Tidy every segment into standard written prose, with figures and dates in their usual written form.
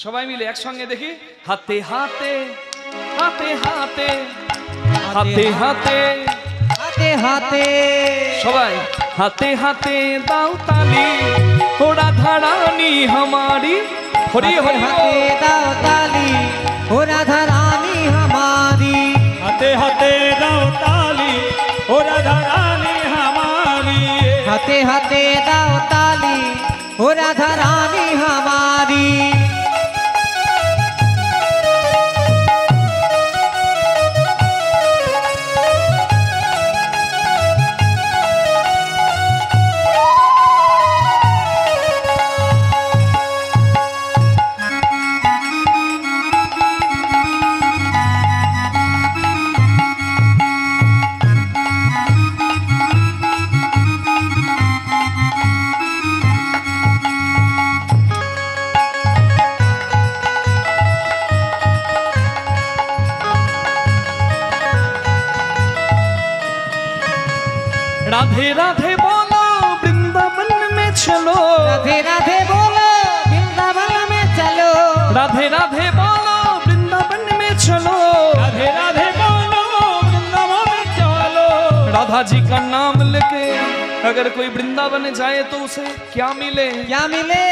সবাই মিলে একসঙ্গে দেখি। হাতে হাতে হাতে হাতে হাতে হাতে হাতে হাতে সবাই হাতে হাতে দাও তালি ও রাধা রানী हमारी हरी हरी हाथे दाओ ताली ओ राधा रानी हमारी हाथे हाथे दाओ ताली ओ राधा रानी हमारी हाथे हाथे दाओ ताली ओ राधा रानी हमारी राधे राधे बोलो वृंदावन में चलो राधे राधे बोलो वृंदावन में चलो राधे राधे बोलो वृंदावन में चलो राधे राधे बोलो वृंदावन में चलो राधा जी का नाम लेके अगर कोई वृंदावन जाए तो उसे क्या मिले? क्या मिले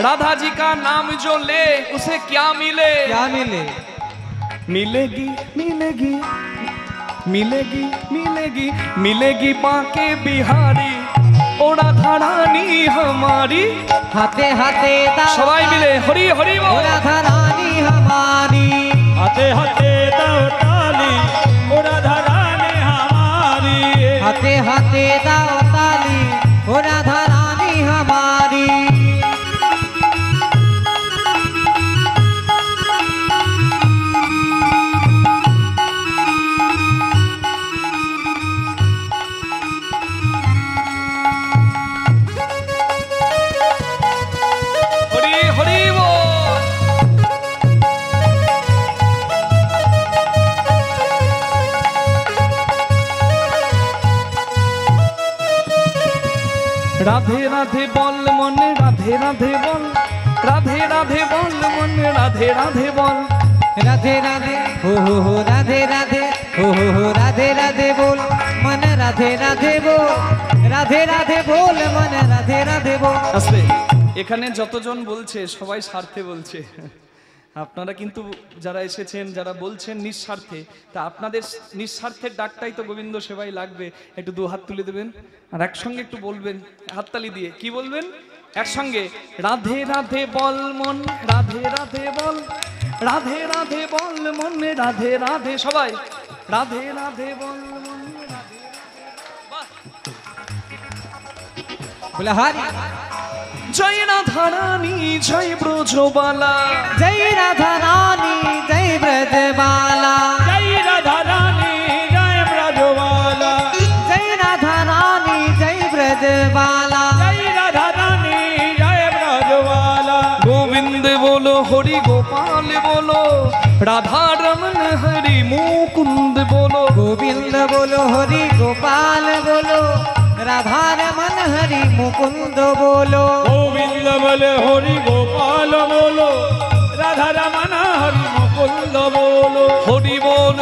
राधा जी का नाम जो ले उसे क्या मिले? क्या मिले मिलेगी मिलेगी मिलेगी मिलेगी मिलेगी बांके बिहारी ओ राधा रानी हमारी हाथे हाथे दाओ सबाई मिले हरी हरी ओ बोल राधा रानी हमारी हाथे हाथे दाओ ताली ओ राधा रानी हमारी हाथे हाथे दाओ ताली ओ राधा रानी हमारी हरी हरी बोल राधे राधे बोल मन राधे राधे बोल राधे राधे बोल मन राधे राधे बोल राधे राधे हो राधे राधे हो राधे राधे बोल मन राधे राधे बोल राधे राधे बोल मन राधे राधे बोल আসলে এখানে যতজন বলছে সবাই স্বার্থে বলছে আপনারা কিন্তু যারা এসেছেন যারা বলছেন নিঃস্বার্থে তা আপনাদের নিঃস্বার্থের ডাকটাই তো গোবিন্দ সেবাই লাগবে একটু দু হাত তুলে দেবেন আর একসঙ্গে একটু বলবেন হাততালি দিয়ে কি বলবেন একসঙ্গে রাধে রাধে বল মন রাধে রাধে বল রাধে রাধে বল মন রাধে রাধে সবাই রাধে রাধে বল মন बोला हरि जय राधा रानी जय ब्रजबाला जय राधा रानी जय ब्रजबाला जय राधा रानी जय ब्रजवाला जय राधा रानी जय ब्रजबाला जय राधा रानी जय ब्रजवाला गोविंद बोलो हरि गोपाल बोलो राधा रमन हरि मुकुंद बोलो गोविंद बोलो हरि गोपाल बोलो राधा रमन हरि मुकुंद बोलो गोविंद बोले हरि गोपाल बोलो राधा रमन हरि मुकुंद बोलो हरि बोल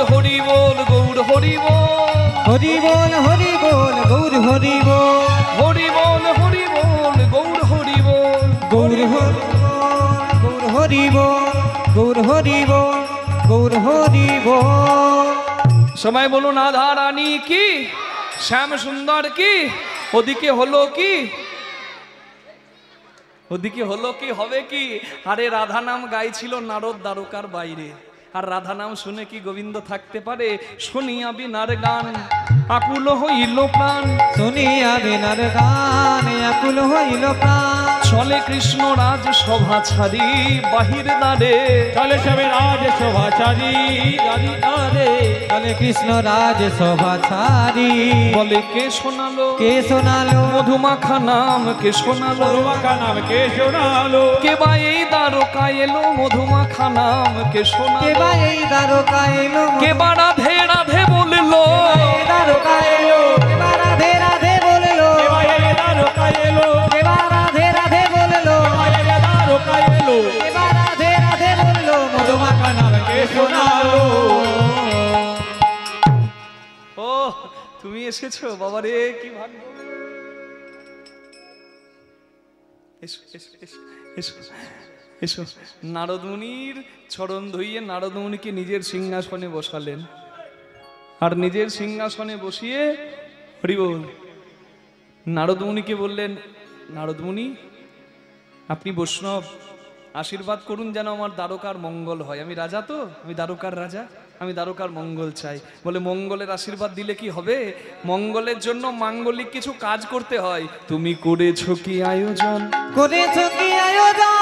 गौर हरि बोल हरि बोल गौर हरि बोल हरि बोल गौर हरि बोल गौर हरि बोल गौर हरि बोल गौर हरि बोल সবাই বলুন রাধা রানী কি শ্যাম সুন্দর কি ওদিকে হলো কি ওদিকে হলো কি হবে কি আরে রাধা নাম গাইছিল নারদ দ্বারকার বাইরে আর রাধা নাম শুনে কি গোবিন্দ থাকতে পারে শুনিয়া বিনার গান আকুল হইল প্রাণ শুনিয়া বিনার গান আকুল হইল প্রাণ চলে কৃষ্ণ রাজ সভা ছাড়ি বাহির দ্বারে चले सबे राज शोभाचारी राजी आरे চলে কৃষ্ণ রাজ শোভা ছাড়ি বলে কে শোনালো কে শোনালো মধুমাখা নাম কে শোনালো मरुआ का नाम केशुनालो কে বা এই দ্বারকা এলো মধুমাখা নাম কে কে শোনালো বা এই দ্বারকা এলো কে বা রাধে রাধে বললো এই দ্বারকা এলো কে বা রাধে রাধে বললো केवाये दारो कायेलो কে বা রাধে রাধে বললো केवाये दारो कायेलो কে বা রাধে রাধে তুমি এসেছো বাবা রে, কি ভাগ্য। এসো এসো এসো এসো এসো। নারদ মুনির চরণ ধুইয়ে নারদ মুনিকে নিজের সিংহাসনে বসালেন, আর নিজের সিংহাসনে বসিয়ে হরি বল নারদ মুনিকে বললেন, নারদ মুনি আপনি বৈষ্ণব, আশীর্বাদ করুন যেন আমার দ্বারকার মঙ্গল হয়। আমি রাজা তো, আমি দ্বারকার রাজা, আমি দ্বারকার মঙ্গল চাই। বলে মঙ্গলের আশীর্বাদ দিলে কি হবে? মঙ্গলের জন্য মাঙ্গলিক কিছু কাজ করতে হয়। তুমি করেছো কি আয়োজন, করেছো কি আয়োজন,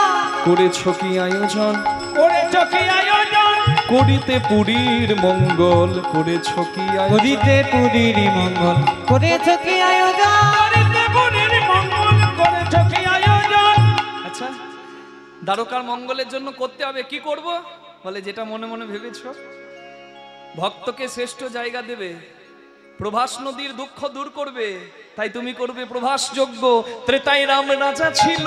করেছো কি আয়োজন, করেছো কি আয়োজন, করিতে পুরীর মঙ্গল, করেছো কি আয়োজন, করিতে পুরীর মঙ্গল, করেছো কি আয়োজন। করিতে পুরীর মঙ্গল, করেছো কি আয়োজন। আচ্ছা, দ্বারকার মঙ্গলের জন্য করতে হবে কি করব? বলে যেটা মনে মনে ভেবেছো। ভক্তকে শ্রেষ্ঠ জায়গা দেবে, প্রভাস নদীর দুঃখ দূর করবে, তাই তুমি করবে প্রভাস যজ্ঞ। ত্রেতায় রাম রাজা ছিল,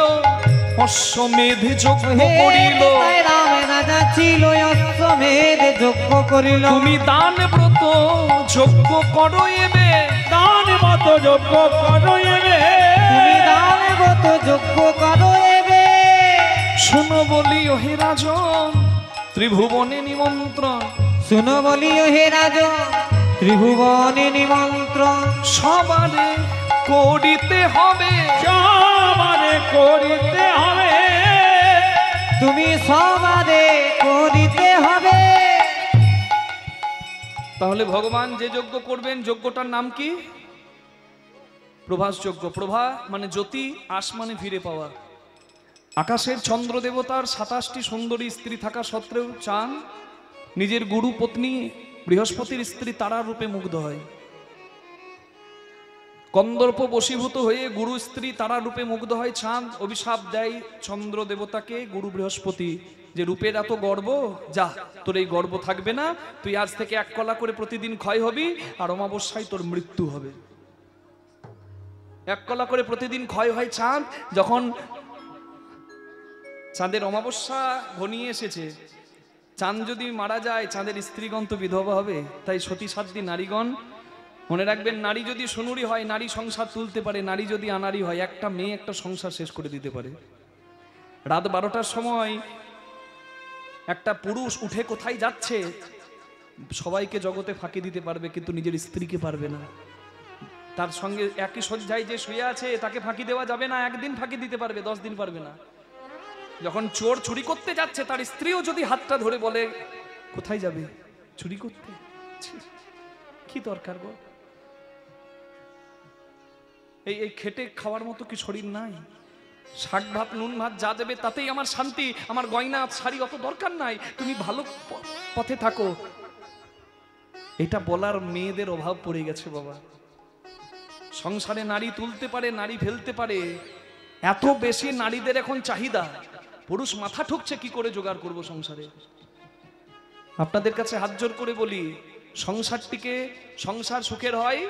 অশ্বমেধ যজ্ঞ করিল, তাই রাম রাজা ছিল, অশ্বমেধ যজ্ঞ করিল। তুমি দান ব্রত যজ্ঞ করো এবে, দান মত যোগ্য করো এবে, তুমি দান ব্রত যজ্ঞ করো এবে। শুনো বলি হে রাজন, ত্রিভুবনে নিমন্ত্রণ, শুনো বলিও হে রাজন, ত্রিভুবনে নিমন্ত্রণ। সবারে করিতে হবে, সবারে করিতে হবে, তুমি সবারে করিতে হবে। তাহলে ভগবান যে যজ্ঞ করবেন, যজ্ঞটার নাম কি? প্রভাস যজ্ঞ। প্রভা মানে জ্যোতি, আস মানে ফিরে পাওয়া। আকাশের চন্দ্র দেবতার 27টি সুন্দরী স্ত্রী থাকা সত্ত্বেও চাঁদ নিজের গুরু পত্নী বৃহস্পতির স্ত্রী তারার রূপে মুগ্ধ হয়। কন্দর্প বশীভূত হয়ে গুরু স্ত্রী তারার রূপে মুগ্ধ হয়। চাঁদ অভিশাপ দেয় চন্দ্র দেবতাকে, গুরু বৃহস্পতি, যে রূপের এত গর্ব, যা তোর এই গর্ব থাকবে না, তুই আজ থেকে 1 কলা করে প্রতিদিন ক্ষয় হবি, আর অমাবস্যায় তোর মৃত্যু হবে। 1 কলা করে প্রতিদিন ক্ষয় হয় চাঁদ। যখন চাঁদের অমাবস্যা ঘনিয়ে এসেছে, চাঁদ যদি মারা যায় চাঁদের স্ত্রীগণ তো বিধবা হবে, তাই সতী সাধ্বী নারীগণ, মনে রাখবেন, নারী যদি সুনুরি হয় নারী সংসার তুলতে পারে, নারী যদি আনারি হয় একটা মেয়ে একটা সংসার শেষ করে দিতে পারে। রাত 12টার সময় একটা পুরুষ উঠে কোথায় যাচ্ছে, সবাইকে জগতে ফাঁকি দিতে পারবে কিন্তু নিজের স্ত্রীকে পারবে না। তার সঙ্গে একই শয্যায় যে শুয়ে আছে তাকে ফাঁকি দেওয়া যাবে না। 1 দিন ফাঁকি দিতে পারবে, 10 দিন পারবে না। যখন চোর চুরি করতে যাচ্ছে, তার স্ত্রীও যদি হাতটা ধরে বলে কোথায় যাবে, চুরি করতে, ছি, কি দরকার গো, এই খেটে খাওয়ার মতো কি শরীর নাই? শাক ভাত নুন ভাত যা দেবে তাতেই আমার শান্তি, আমার গয়না শাড়ি অত দরকার নাই, তুমি ভালো পথে থাকো। এটা বলার মেয়েদের অভাব পড়ে গেছে বাবা। সংসারে নারী তুলতে পারে, নারী ফেলতে পারে, এত বেশি নারীদের এখন চাহিদা। পুরুষ মাথা ঠুকছে কি করে জোগাড় করব সংসারে। আপনাদের কাছে হাত জোর করে বলি, সংসারটিকে, সংসার সুখের হয়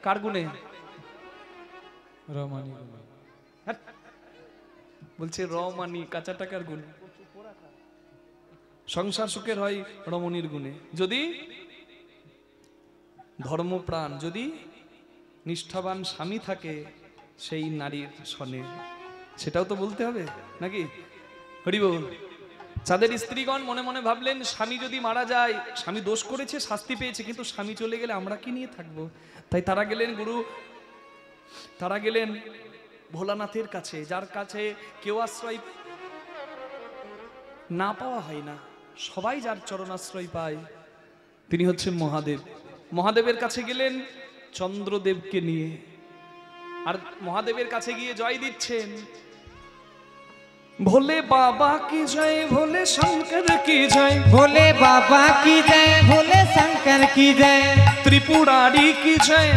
কার গুণে? হ্যাঁ, বলছে রমানি, কাঁচা টাকার গুণে। সংসার সুখের হয় রমণীর গুণে, যদি ধর্মপ্রাণ, যদি নিষ্ঠাবান স্বামী থাকে সেই নারীর সনে, সেটাও তো বলতে হবে নাকি? হরি বল। যাদের স্ত্রীগণ মনে মনে ভাবলেন, স্বামী যদি মারা যায়, স্বামী দোষ করেছে শাস্তি পেয়েছে, কিন্তু স্বামী চলে গেলে আমরা কি নিয়ে থাকবো? তাই তারা গেলেন গুরু, তারা গেলেন ভোলানাথের কাছে, যার কাছে কেউ আশ্রয় না পাওয়া হয় না, সবাই যার চরণাশ্রয় পায় তিনি হচ্ছেন মহাদেব। মহাদেবের কাছে গেলেন চন্দ্রদেবকে নিয়ে, আর মহাদেবের কাছে গিয়ে জয় দিচ্ছেন, ভোলে বাবা কি জয়, ভোলে শঙ্কর কি জয়, ভোলে বাবা কি জয়, ভোলে শঙ্কর কি জয়, ত্রিপুরারি কি জয়,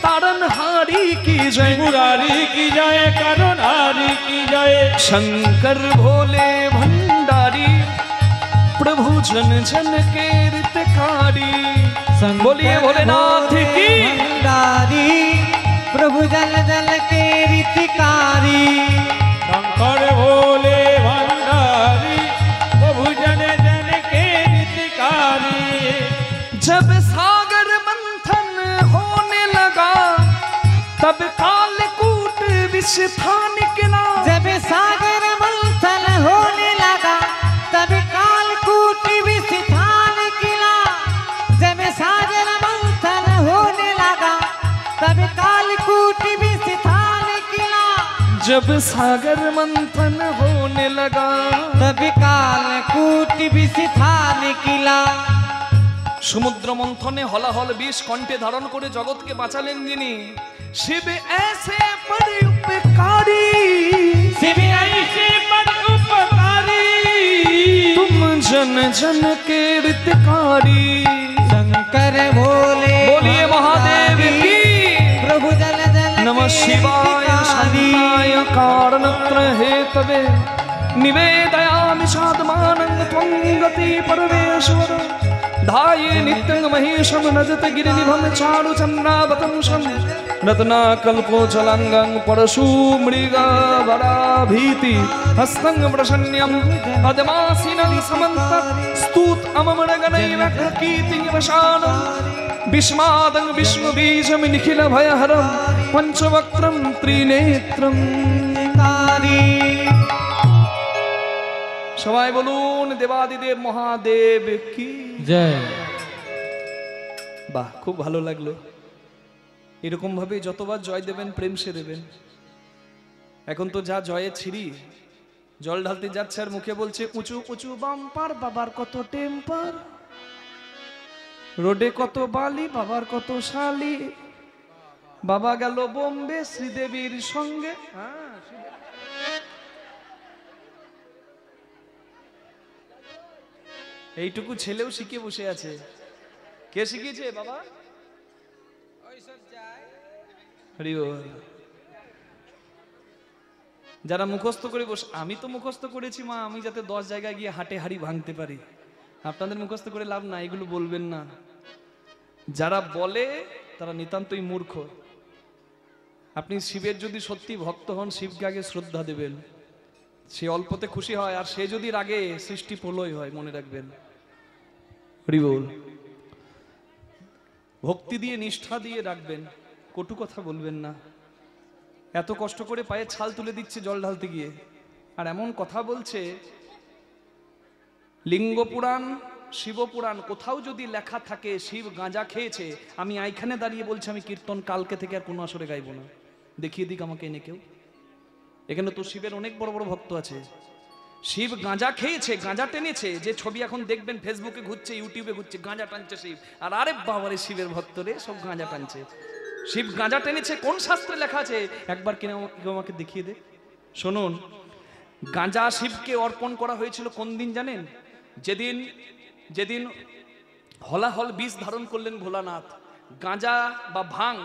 तारनहारी की जय, मुरारी की जय, करुणारी की जय, शंकर भोले भंडारी, प्रभु जन जन के हितकारी, बोलिए भोलेनाथ की भंडारी, प्रभु जन जन के हितकारी। शंकर भोले भंडारी, प्रभु जन जन के हितकारी। जब सागर मंथन होने से था निकला। जब सागर मंथन होने लगा तब कालकूट विष था निकला। जब सागर मंथन होने लगा तब कालकूट विष था निकला। जब सागर मंथन होने लगा तब कालकूट विष था निकला। সমুদ্র মন্থনে হলাহল বিষ কণ্ঠে ধারণ করে জগৎকে বাঁচালেন যিনি, শিব ऐसे बड़े उपकारी, शिव ऐसे बड़ उपकारी, तुम जन जन के हितकारी। शंकर भोले बोलिए महादेव की। प्रभु जल जल नमः शिवाय शांताय कारणत्र हेतवे निवेदयामि साधमानं त्वं गति परमेश्वर। धाये नित्यं महेशं नजत गिरिनिभं चारुचन्द्रावतंसं रत्नाकल्पोचलाङ्गं परशुमृगा वराभीति हस्तं प्रसन्यं पद्मासीनं समन्तत् स्तुत अममणगणैव प्रकीर्तिनिवशानं विस्मादं विश्वबीजं निखिलभयहरं पञ्चवक्त्रं त्रिनेत्रं। সবাই বলুন দেবাদিদেব মহাদেব কি জয়। বাহ, খুব ভালো লাগলো। এরকম ভাবে যতবার জয় দেবেন প্রেম সে দেবেন। এখন তো যা জয়ের ছিরি, জল ঢালতে যাচ্ছে আর মুখে বলছে উঁচু উঁচু বাম্পার, বাবার কত টেম্পার, রোডে কত বালি, বাবার কত শালি, বাবা গেল বোম্বে শ্রীদেবীর সঙ্গে। এইটুকু ছেলেও শিখে বসে আছে। কে শিখিয়েছে বাবা? হরি বল। যারা মুখস্থ করে বসে, আমি তো মুখস্থ করেছি মা, আমি যাতে 10 জায়গায় গিয়ে হাটে হাড়ি ভাঙতে পারি। আপনাদের মুখস্থ করে লাভ না, এগুলো বলবেন না। যারা বলে তারা নিতান্তই মূর্খ। আপনি শিবের যদি সত্যি ভক্ত হন, শিবকে আগে শ্রদ্ধা দেবেন। সে অল্পতে খুশি হয়, আর সে যদি রাগে সৃষ্টি প্রলয় হয়, মনে রাখবেন। হরি বল। ভক্তি দিয়ে নিষ্ঠা দিয়ে রাখবেন, কটু কথা বলবেন না। এত কষ্ট করে পায়ে ছাল তুলে দিচ্ছে জল ঢালতে গিয়ে, আর এমন কথা বলছে। লিঙ্গ পুরাণ, শিব পুরাণ কোথাও যদি লেখা থাকে শিব গাঁজা খেয়েছে, আমি এইখানে দাঁড়িয়ে বলছি আমি কীর্তন কালকে থেকে আর কোনো আসরে গাইব না। দেখিয়ে দিক আমাকে এনে কেউ। এখানে তো শিবের অনেক বড় বড় ভক্ত আছে। শিব গাঁজা খেয়েছে, গাঁজা টেনেছে, যে ছবি এখন দেখবেন ফেসবুকে ঘুরছে, ইউটিউবে ঘুরছে, গাঁজা টানছে শিব। আর আরে বাবারে, শিবের ভক্তরে সব গাঁজা টানছে। শিব গাঁজা টেনেছে, কোন শাস্ত্রে লেখা আছে একবার কিনা কেউ আমাকে দেখিয়ে দে। শুনুন, গাঁজা শিবকে অর্পণ করা হয়েছিল কোন দিন জানেন? যেদিন যেদিন হলাহল বীজ ধারণ করলেন ভোলানাথ। গাঁজা বা ভাং,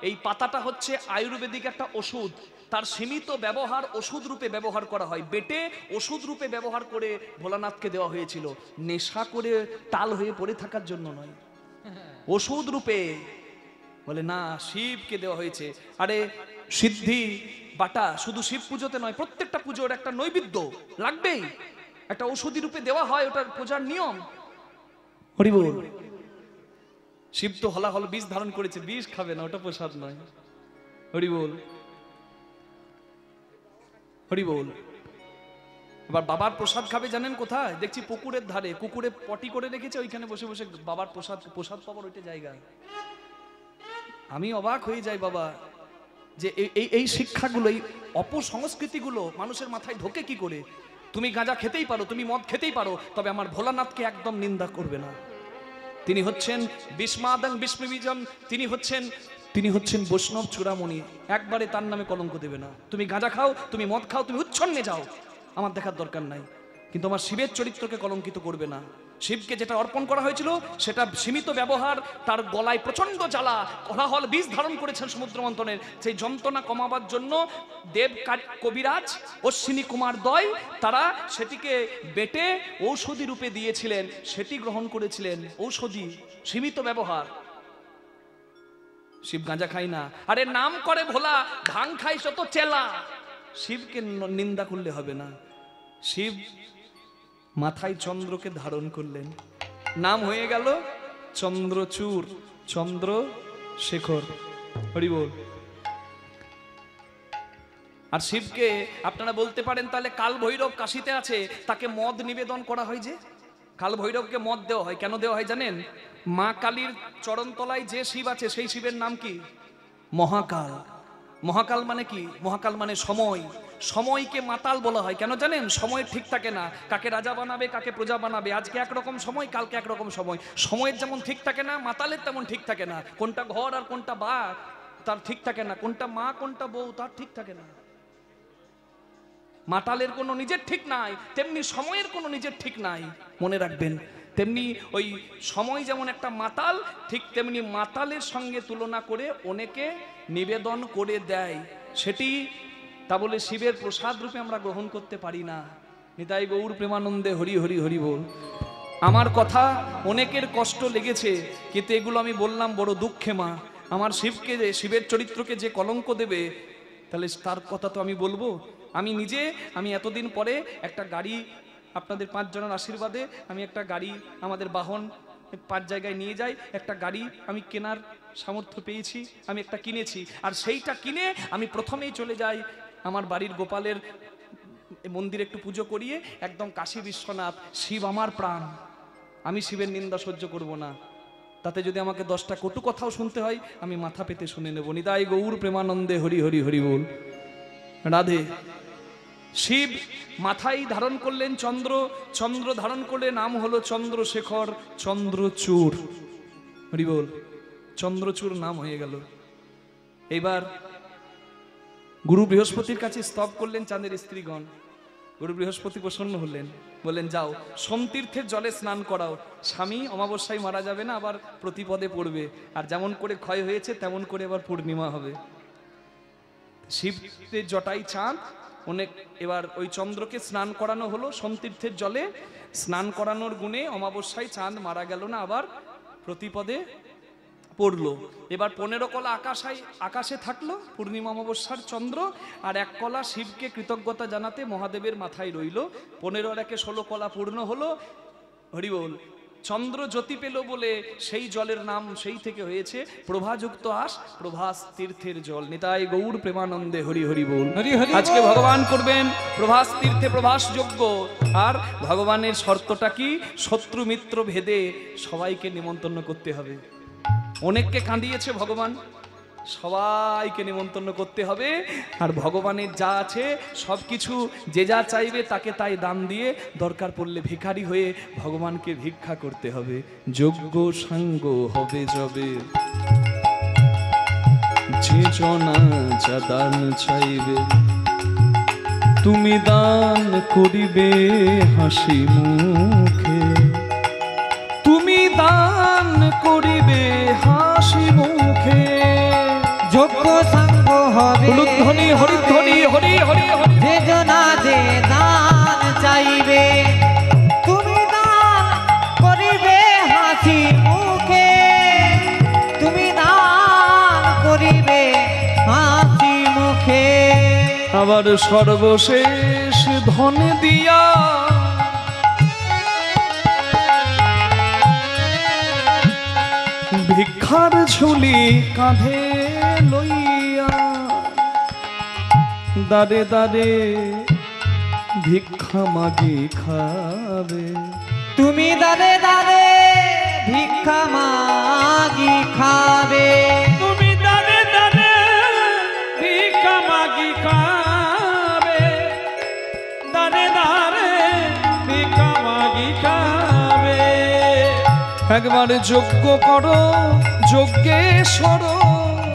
এই পাতাটা হচ্ছে আয়ুর্বেদিক একটা ওষুধ। তার সীমিত ব্যবহার ওষুধ রূপে ব্যবহার করা হয়। বেটে ওষুধ রূপে ব্যবহার করে ভোলানাথকে দেওয়া হয়েছিল, নেশা করে টাল হয়ে পড়ে থাকার জন্য নয়, ওষুধ রূপে। বলে না, শিবকে দেওয়া হয়েছে। আরে সিদ্ধি বাটা শুধু শিব পুজোতে নয়, প্রত্যেকটা পুজোর একটা নৈবেদ্য লাগবেই, একটা ঔষধি রূপে দেওয়া হয়, ওটার পূজার নিয়ম। হরি বল। শিব তো হলাহল বীজ ধারণ করেছে, বীজ খাবে না, ওটা প্রসাদ নয়। হরি বল, হরি বল। এবার বাবার প্রসাদ খাবে জানেন কোথায়? দেখছি পুকুরের ধারে, কুকুরে পটি করে রেখেছে, ওইখানে বসে বসে বাবার প্রসাদ পাবার ওইটা জায়গা। আমি অবাক হয়ে যাই বাবা, যে এই শিক্ষাগুলো, এই অপসংস্কৃতিগুলো মানুষের মাথায় ঢোকে কি করে? তুমি গাঁজা খেতেই পারো, তুমি মদ খেতেই পারো, তবে আমার ভোলানাথকে একদম নিন্দা করবে না। তিনি হচ্ছেন বিস্মাদং বিস্মবীজম, তিনি হচ্ছেন বৈষ্ণব চূড়ামণি। একবারে তার নামে কলঙ্ক দেবে না। তুমি গাঁজা খাও, তুমি মদ খাও, তুমি উচ্ছন্নে যাও, আমার দেখার দরকার নাই, কিন্তু আমার শিবের চরিত্রকে কলঙ্কিত করবে না। শিবকে যেটা অর্পণ করা হয়েছিল সেটা সীমিত ব্যবহার। তার গলায় প্রচন্ড জ্বালা, কোলাহল বীজ ধারণ করেছেন সমুদ্র মন্থনের। সেই যন্ত্রণা কমাবার জন্য দেব কবিরাজ অশ্বিনী কুমার দয় তারা সেটিকে বেটে ঔষধি রূপে দিয়েছিলেন, সেটি গ্রহণ করেছিলেন। ঔষধি, সীমিত ব্যবহার। শিব গাঁজা খাই না, আরে নাম করে ভোলা, ভাং খাই শত চেলা। শিবকে নিন্দা করলে হবে না। শিব মাথায় চন্দ্রকে ধারণ করলেন, নাম হয়ে গেল চন্দ্রচূড়, চন্দ্রশেখর। হরি বল। আর শিবকে আপনারা বলতে পারেন তাহলে কাল ভৈরব কাশিতে আছে, তাকে মদ নিবেদন করা হয় যে, কাল ভৈরবকে মদ দেওয়া হয়, কেন দেওয়া হয় জানেন? মা কালীর চরণতলায় যে শিব আছে সেই শিবের নাম কি? মহাকাল। মহাকাল মানে কি? মহাকাল মানে সময়। সময়কে মাতাল বলা হয়, কেন জানেন? সময় ঠিক থাকে না, কাকে রাজা বানাবে কাকে প্রজা বানাবে, আজকে একরকম সময় কালকে একরকম সময়। সময়ের যেমন ঠিক থাকে না, মাতালের তেমন ঠিক থাকে না। কোনটা ঘর আর কোনটা বার তার ঠিক থাকে না, কোনটা মা কোনটা বউ তার ঠিক থাকে না। মাতালের কোনো নিজের ঠিক নাই, তেমনি সময়ের কোনো নিজের ঠিক নাই, মনে রাখবেন। তেমনি ওই সময় যেমন একটা মাতাল, ঠিক তেমনি মাতালের সঙ্গে তুলনা করে অনেকে নিবেদন করে দেয়, সেটি তা বলে শিবের প্রসাদ রূপে আমরা গ্রহণ করতে পারি না। নিতাই গৌর প্রেমানন্দে হরি হরি হরি বল। আমার কথা অনেকের কষ্ট লেগেছে, কিন্তু এগুলো আমি বললাম বড় দুঃখে মা। আমার শিবকে, শিবের চরিত্রকে যে কলঙ্ক দেবে, তাহলে তার কথা তো আমি বলবো। আমি এতদিন পরে একটা গাড়ি, আপনাদের 5 জনের আশীর্বাদে আমি একটা গাড়ি, আমাদের বাহন 5 জায়গায় নিয়ে যাই, একটা গাড়ি আমি কেনার সামর্থ্য পেয়েছি, আমি একটা কিনেছি। আর সেইটা কিনে আমি প্রথমেই চলে যাই আমার বাড়ির গোপালের মন্দিরে একটু পুজো করিয়ে একদম কাশী বিশ্বনাথ। শিব আমার প্রাণ, আমি শিবের নিন্দা সহ্য করব না। তাতে যদি আমাকে 10টা কটু কথাও শুনতে হয়, আমি মাথা পেতে শুনে নেব। নিতাই গৌর প্রেমানন্দে হরি হরি হরি বল। রাধে। শিব মাথায় ধারণ করলেন চন্দ্র, চন্দ্র ধারণ করলে নাম হলো চন্দ্রশেখর, চন্দ্রচূড়। হরি বল। চন্দ্রচূড় নাম হয়ে গেল। এবার গুরু বৃহস্পতির কাছে স্তব করলেন চাঁদের স্ত্রীগণ। গুরু বৃহস্পতি প্রসন্ন হলেন, বললেন যাও সোমতীর্থের জলে স্নান করাও, স্বামী অমাবস্যায় মারা যাবে না, আবার প্রতিপদে পড়বে, আর যেমন করে ক্ষয় হয়েছে তেমন করে আবার পূর্ণিমা হবে। শিবের জটাই চাঁদ, অনেক এবার ওই চন্দ্রকে স্নান করানো হলো সোমতীর্থের জলে। স্নান করানোর গুণে অমাবস্যায় চাঁদ মারা গেল না, আবার প্রতিপদে পড়লো। এবার 15 কলা আকাশে থাকলো পূর্ণিমা অমাবস্যার চন্দ্র, আর 1 কলা শিবকে কৃতজ্ঞতা জানাতে মহাদেবের মাথায় রইল। 15 আর 1 16 কলা পূর্ণ হলো। হরি বল। চন্দ্র জ্যোতি পেল বলে সেই জলের নাম সেই থেকে হয়েছে প্রভাযুক্ত আস, প্রভাস তীর্থের জল। নিতাই গৌর প্রেমানন্দে হরি হরি বল। আজকে ভগবান করবেন প্রভাস তীর্থে প্রভাস যজ্ঞ। আর ভগবানের শর্তটা কি? শত্রু মিত্র ভেদে সবাইকে নিমন্ত্রণ করতে হবে। অনেককে কাঁদিয়েছে ভগবান, সবাইকে নিমন্ত্রণ করতে হবে। আর ভগবানের যা আছে সবকিছু যে যা চাইবে তাকে তাই দান দিয়ে, দরকার পড়লে ভিখারি হয়ে ভগবানকে ভিক্ষা করতে হবে। যোগ্য সাঙ্গ হবে যবে, যে জনা যা দান চাইবে, তুমি দান করিবে হাসি মুখে, তুমি দান করিবে হাসি মুখে। যোগ্য সাঙ্গ হবে ধ্বনি হরিধ্বনি হরি হরি হরি। যে জনা যে দান চাইবে, তুমি দান করিবে হাসি মুখে, তুমি দান করিবে হাসি মুখে। আবার সর্বশেষ ধন দিয়া ভিক্ষার ঝুলি কাঁধে লইয়া, দাঁড়ে দাঁড়ে ভিক্ষা মাগি খাবে, তুমি দাঁড়ে দাঁড়ে ভিক্ষা মাগি খাবে, তুমি দানে দানে ভিক্ষা মাগি খাবে, দানে দানে ভিক্ষা মাগি খাবে। একবার যজ্ঞ করো যজ্ঞেশ্বর,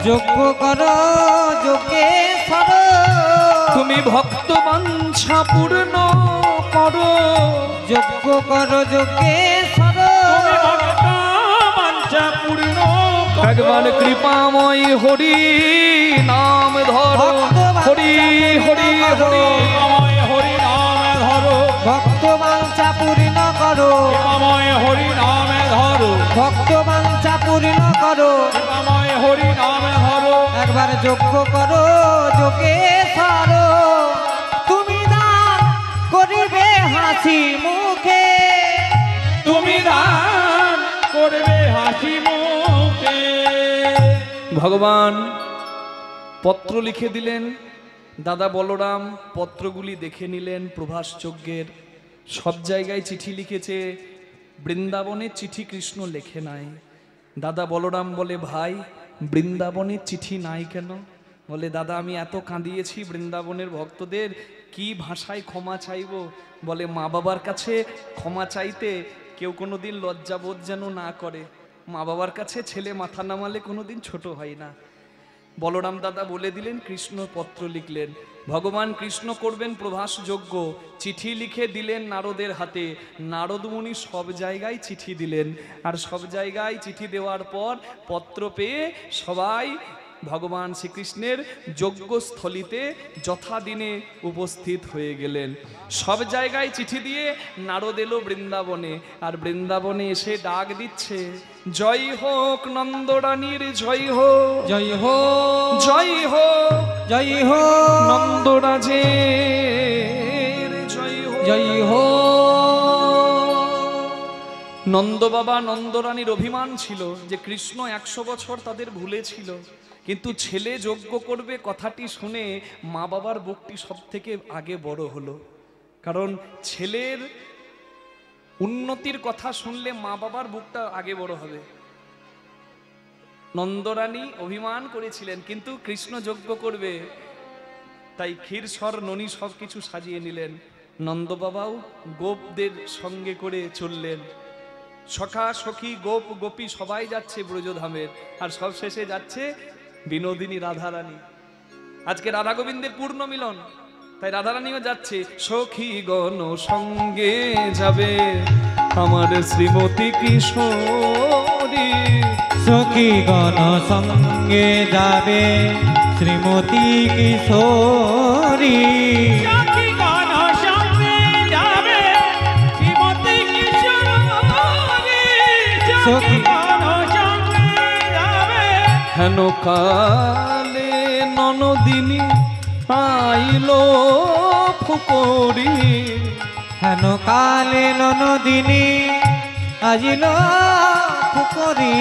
যোগ্য করো যোগেশ্বর, তুমি ভক্ত বাঞ্ছা পূর্ণ করো, যোগ্য করো যোগেশ্বর, তুমি ভক্ত বাঞ্ছা পূর্ণ করো। একবার কৃপাময় হরি নাম ধরো, হরি হরি হরি। কৃপাময় হরি নামে ধরো, ভক্ত বাঞ্ছা পূর্ণ করো, কৃপাময় হরি নামে ধরো, ভক্ত বাঞ্ছা পূর্ণ করো, কৃপাময় হরি নামে ধরো। একবার যোগ্য করো যোগেশ্বর, তুমি দান করিবে হাসি মুখে, তুমি দান করবে হাসি মুখে। ভগবান পত্র লিখে দিলেন, দাদা বলরাম পত্রগুলি দেখে নিলেন প্রভাস যজ্ঞের, সব জায়গায় চিঠি লিখেছে, বৃন্দাবনের চিঠি কৃষ্ণ লেখে নাই। দাদা বলরাম বলে, ভাই বৃন্দাবনের চিঠি নাই কেন? বলে, দাদা আমি এত কাঁদিয়েছি বৃন্দাবনের ভক্তদের, কি ভাষায় ক্ষমা চাইব? বলে, মা বাবার কাছে ক্ষমা চাইতে কেউ কোনোদিন লজ্জাবোধ যেন না করে, মা বাবার কাছে ছেলে মাথা নামালে কোনোদিন ছোট হয় না। বলরাম দাদা বলে দিলেন, কৃষ্ণ পত্র লিখলেন, ভগবান কৃষ্ণ করবেন প্রভাস যজ্ঞ, চিঠি লিখে দিলেন নারদের হাতে। নারদ মুনি সব জায়গায় চিঠি দিলেন, আর সব জায়গায় চিঠি দেওয়ার পর পত্র পেয়ে সবাই ভগবান শ্রীকৃষ্ণের যজ্ঞস্থলিতে যথাদিনে উপস্থিত হয়ে গেলেন। সব জায়গায় চিঠি দিয়ে নারদ এলো বৃন্দাবনে, আর বৃন্দাবনে এসে ডাক দিচ্ছে, জয় হোক নন্দরানীর, জয় হোক, জয় হো, জয় হোক, জয় হো, নন্দরাজের জয় হোক, জয় হো। নন্দ বাবা নন্দরানীর অভিমান ছিল যে কৃষ্ণ 100 বছর তাদের ভুলেছিল, কিন্তু ছেলে যজ্ঞ করবে কথাটি শুনে মা বাবার বুকটি সব থেকে আগে বড় হলো। কারণ ছেলের উন্নতির কথা শুনলে মা বাবার বুকটা আগে বড় হবে। নন্দরানী অভিমান করেছিলেন, কিন্তু কৃষ্ণ যজ্ঞ করবে, তাই ক্ষীর সর ননি সব কিছু সাজিয়ে নিলেন। নন্দ বাবাও গোপদের সঙ্গে করে চললেন, সখা সখী গোপ গোপী সবাই যাচ্ছে ব্রজধামের, আর সব শেষে যাচ্ছে বিনোদিনী রাধারানী। আজকে রাধা গোবিন্দের পূর্ণ মিলন, তাই রাধারানীও যাচ্ছে। সখী গণ সঙ্গে যাবে আমার শ্রীমতী কিশোরী, সখী গণ সঙ্গে যাবে শ্রীমতী কিশোরী, সখী গণ সঙ্গে যাবে শ্রীমতী কিশোরী, সখী গণ সঙ্গে যাবে। হেন কালে ননদিনী আইলো ফুকরি, হেন কালে ননদিনী আজিল ফুকরি,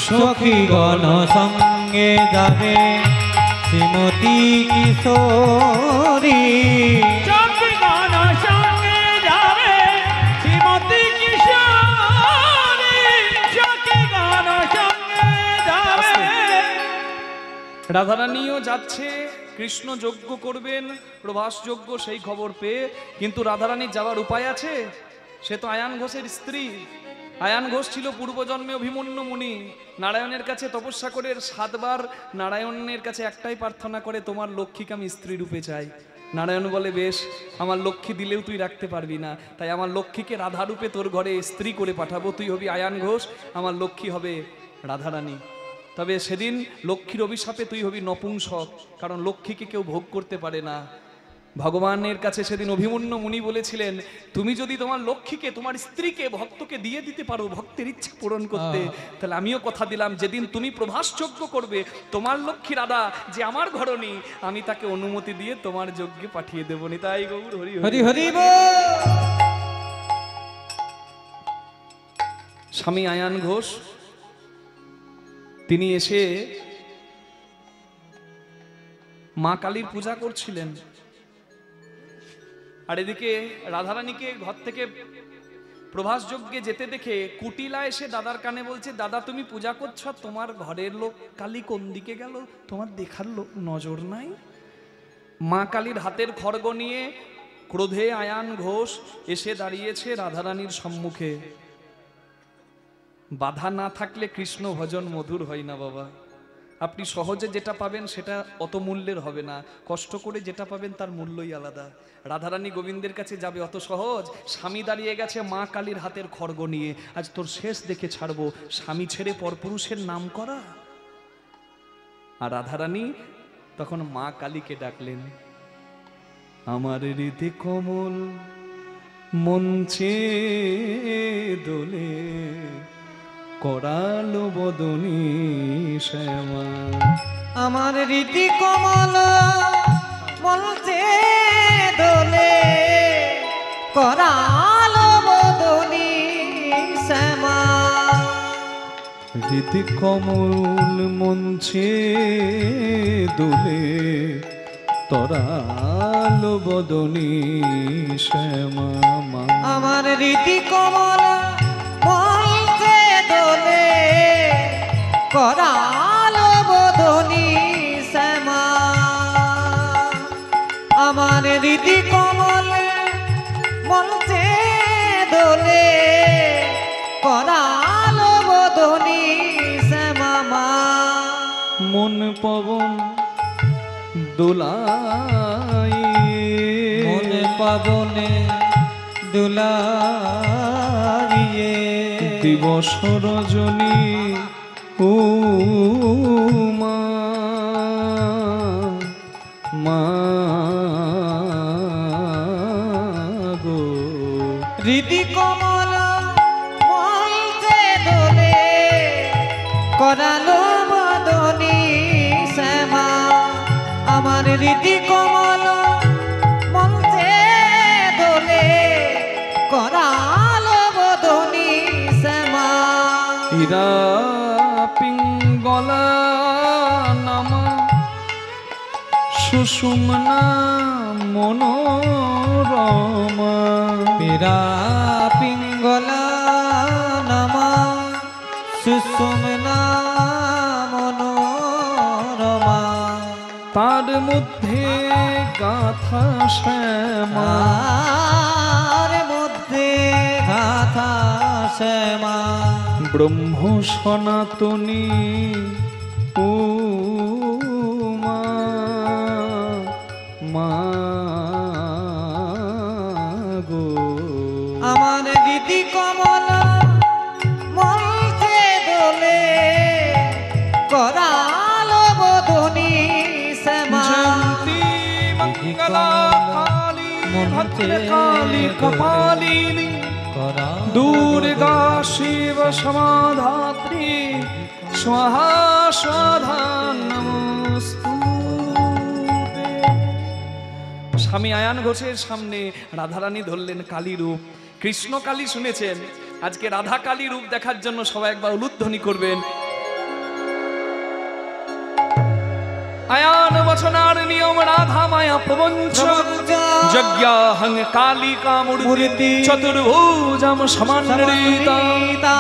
সখী গণ সঙ্গে যাবে শ্রীমতী কিশোরী, সখী গণ সঙ্গে যাবে শ্রীমতী কিশোরী, সখী গণ সঙ্গে যাবে। রাধারানীও যাচ্ছে, কৃষ্ণ যজ্ঞ করবেন প্রভাস যজ্ঞ সেই খবর পেয়ে। কিন্তু রাধারানীর যাওয়ার উপায় আছে? সে তো আয়ান ঘোষের স্ত্রী। আয়ান ঘোষ ছিল পূর্বজন্মে অভিমন্যু মুনি, নারায়ণের কাছে তপস্যা করে 7 বার নারায়ণের কাছে একটাই প্রার্থনা করে, তোমার লক্ষ্মীকে আমি স্ত্রী রূপে চাই। নারায়ণ বলে, বেশ, আমার লক্ষ্মী দিলেও তুই রাখতে পারবি না, তাই আমার লক্ষ্মীকে রাধা রূপে তোর ঘরে স্ত্রী করে পাঠাবো, তুই হবি আয়ান ঘোষ, আমার লক্ষ্মী হবে রাধারানী। তবে সেদিন লক্ষ্মীর অভিশাপে তুই হবি নপুংসক, কারণ লক্ষ্মীকে কেউ ভোগ করতে পারে না। ভগবানের কাছে সেদিন অভিমন্যু মুনি বলেছিলেন, তুমি যদি তোমার লক্ষ্মীকে, তোমার স্ত্রীকে, ভক্তকে দিয়ে দিতে পারো ভক্তের ইচ্ছা পূরণ করতে, তাহলে আমিও কথা দিলাম, যেদিন তুমি প্রভাস যজ্ঞ করবে, তোমার লক্ষ্মী রাধা যে আমার ঘরণী, আমি তাকে অনুমতি দিয়ে তোমার যজ্ঞে পাঠিয়ে দেবো। নিতাই গৌর হরি হরি হরি বল। স্বামী আয়ান ঘোষ তিনি এসে মা কালীর পূজা করছিলেন, আর এদিকে রাধারানীকে ঘর থেকে প্রভাস যজ্ঞে যেতে দেখে কুটিলা এসে দাদার কানে বলছে, দাদা তুমি পূজা করছো, তোমার ঘরের লোক কালী কোন দিকে গেল, তোমার দেখার লোক নজর নাই? মা কালীর হাতের খড়গ নিয়ে ক্রোধে আয়ান ঘোষ এসে দাঁড়িয়েছে রাধারানীর সম্মুখে। বাধা না থাকলে কৃষ্ণ ভজন মধুর হয় না বাবা। আপনি সহজে যেটা পাবেন সেটা অত মূল্যের হবে না, কষ্ট করে যেটা পাবেন তার মূল্যই আলাদা। রাধারানী গোবিন্দের কাছে যাবে অত সহজ? স্বামী দাঁড়িয়ে গেছে মা কালীর হাতের খড়গ নিয়ে, আজ তোর শেষ দেখে ছাড়বো, স্বামী ছেড়ে পরপুরুষের নাম করা। আর রাধারানী তখন মা কালীকে ডাকলেন, আমার হৃদে কমল মঞ্চে দোলে করালো বদনী শ্যামা, আমার রীতি কমল মলতে দোলে করালো বদনী শ্যামা, হৃদি কমল মঞ্চে দোলে তরালো বদনী শ্যামা মা। আমার রীতি কমল মঞ্চে দোলে করালো বদনী শ্যামা। আমার রীতি কমল মঞ্চে দোলে করালো বদনী শ্যামা মা। মন পবন দোলাই, মন পাবনে দুলাইয়ে দিবস রজনী ও মা মা গো। রীতি কমল মঞ্চে দোলে করালো বদনী শ্যামা। আমার রীতি কমল মঞ্চে দোলে করালো বদনী শ্যামা। হীরা পিঙ্গলা নামা সুষুম্না মনোরমা। পীরা পিঙ্গলা নামা সুষুম্না মনোরমা। তার মধ্যে গাথা শ্যামা, আর মধ্যে গাথা শ্যামা। ব্রহ্ম সনাতনী ও মা মা গো। আমার গীতি কমল মঞ্চে দোলে করালো বদনী শ্যামা। জয়ন্তী মঙ্গলা কালী ভদ্রকালী কপালিনী দুর্গা শিব সমাধাত্রী স্বাহা স্বাধা নমস্তুতে। স্বামী আয়ান ঘোষের সামনে রাধারানী ধরলেন কালী রূপ। কৃষ্ণ কালী শুনেছেন, আজকে রাধা কালী রূপ দেখার জন্য সবাই একবার উলুধ্বনি করবেন। আয়ান বচনার নিয়ম রাধা মায়া প্রবঞ্চ যজ্ঞাহং কালিকা মূর্তি চতুর্ভুজম সমান্বিতা।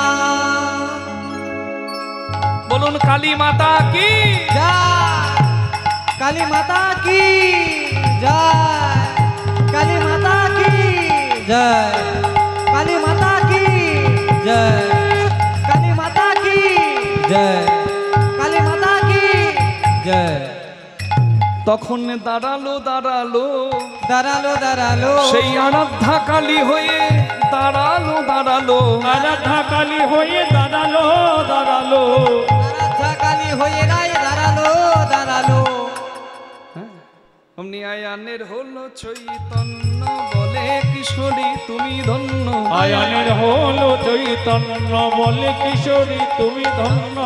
বলুন কালী মাতা কি জয়, কালী মাতা কি জয়, কালী মাতা কি জয়, কালী মাতা কি জয়, কালী মাতা কি জয়, কালী মাতা কি জয়। তখন দাঁড়ালো দাঁড়ালো দাঁড়ালো দাঁড়ালো সেই আরাধ্যা কালী হয়ে দাঁড়ালো দাঁড়ালো। আরাধ্যা কালী হয়ে দাঁড়ালো দাঁড়ালো। আরাধ্যা কালী হয়ে রায় দাঁড়ালো দাঁড়ালো। অমনি আয়ানের হলো চৈতন্য বলে কিশোরী তুমি ধন্য। আয়ানের হলো চৈতন্য বলে কিশোরী তুমি ধন্য।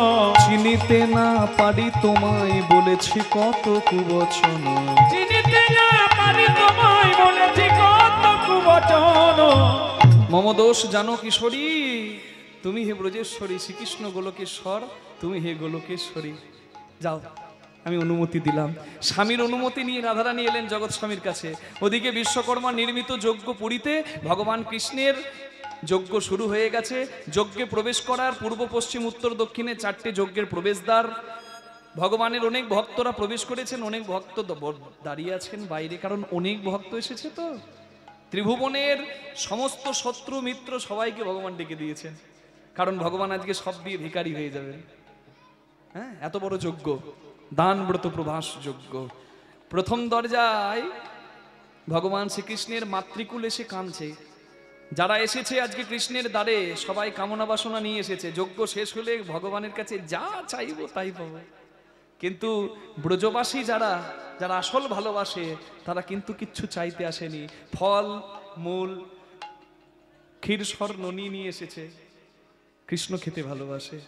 চিনিতে না পারি তোমায় বলেছি কত কুবচন। চিনিতে না পারি তোমায় বলেছি কত কুবচন। মম দোষ জানো কিশোরী তুমি হে ব্রজেশ্বরী, শ্রীকৃষ্ণ গোলকেশ্বর তুমি হে গোলকেশ্বরী। যাও আমি অনুমতি দিলাম। স্বামীর অনুমতি নিয়ে রাধারানী এলেন জগৎ স্বামীর কাছে। ওদিকে বিশ্বকর্মা নির্মিত যজ্ঞ পুরীতে ভগবান কৃষ্ণের যজ্ঞ শুরু হয়ে গেছে। যজ্ঞে প্রবেশ করার পূর্ব পশ্চিম উত্তর দক্ষিণে 4টে যজ্ঞের প্রবেশদ্বার। ভগবানের অনেক ভক্তরা প্রবেশ করেছেন, অনেক ভক্ত দাঁড়িয়ে আছেন বাইরে, কারণ অনেক ভক্ত এসেছে। তো ত্রিভুবনের সমস্ত শত্রু মিত্র সবাইকে ভগবান ডেকে দিয়েছেন, কারণ ভগবান আজকে সব দিয়ে ভিখারি হয়ে যাবেন। হ্যাঁ, এত বড় যজ্ঞ, দান ব্রত প্রভাস যজ্ঞ। প্রথম দরজায় ভগবান শ্রীকৃষ্ণের মাতৃকুল এসে কাঁদছে। যারা এসেছে আজকে কৃষ্ণের দ্বারে সবাই কামনা বাসনা নিয়ে এসেছে। যজ্ঞ শেষ হলে ভগবানের কাছে যা চাইবো তাই পাবো। কিন্তু ব্রজবাসী যারা যারা আসল ভালোবাসে তারা কিন্তু কিচ্ছু চাইতে আসেনি। ফল মূল ক্ষীর স্বর্ণ নিয়ে এসেছে। কৃষ্ণ খেতে ভালোবাসে,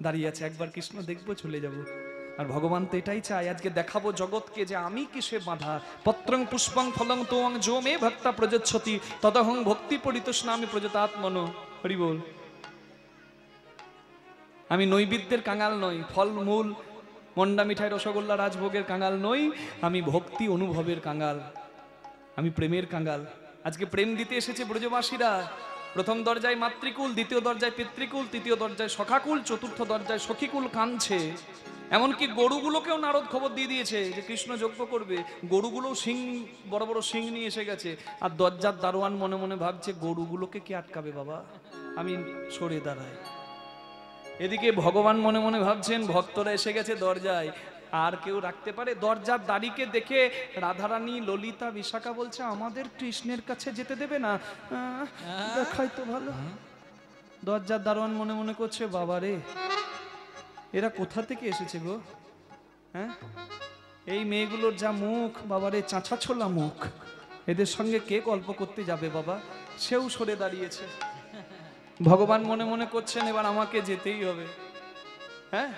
দাঁড়িয়ে আছে, একবার কৃষ্ণ দেখবো চলে যাব। আর ভগবান তো এটাই চায়, আজকে দেখাবো জগৎকে যে আমি কিসে বাঁধা। পত্রং পুষ্পং ফলং তোং যো মে ভক্তা প্রযচ্ছতি তদহং ভক্তি পরিতোষ্ণামি প্রযতাত্মন। হরি বল। আমি নৈবেদ্যের কাঙাল নই, ফল মূল মন্ডা মিঠাই রসগোল্লা রাজভোগের কাঙাল নই, আমি ভক্তি অনুভবের কাঙাল, আমি প্রেমের কাঙাল। আজকে প্রেম দিতে এসেছে ব্রজবাসীরা। প্রথম দরজায় মাতৃকুল, দ্বিতীয় দরজায় পিতৃকুল, তৃতীয় দরজায় সখাকুল, চতুর্থ দরজায় সখীকুল কাঁদছে। এমনকি গরুগুলোকেও নারদ খবর দিয়ে দিয়েছে যে কৃষ্ণ যজ্ঞ করবে। গরুগুলো শিং, বড় বড় শিং নিয়ে এসে গেছে। আর দরজার দারোয়ান মনে মনে ভাবছে গরুগুলোকে কে আটকাবে বাবা, আমি সরে দাঁড়াই। এদিকে ভগবান মনে মনে ভাবছেন ভক্তরা এসে গেছে দরজায়, আর কেউ রাখতে পারে? দরজার দাড়িকে দেখে রাধারানী, ললিতা, বিশাখা বলছে আমাদের কৃষ্ণের কাছে যেতে দেবে না? দেখাই তো ভালো। দরজার দারোয়ান মনে মনে করছে বাবা রে, এরা কোথা থেকে এসেছে গো? হ্যাঁ, এই মেয়েগুলোর যা মুখ বাবারে, চাঁচা ছোলা মুখ, এদের সঙ্গে কে গল্প করতে যাবে বাবা? সেও সরে দাঁড়িয়েছে। ভগবান মনে মনে করছেন এবার আমাকে যেতেই হবে। হ্যাঁ,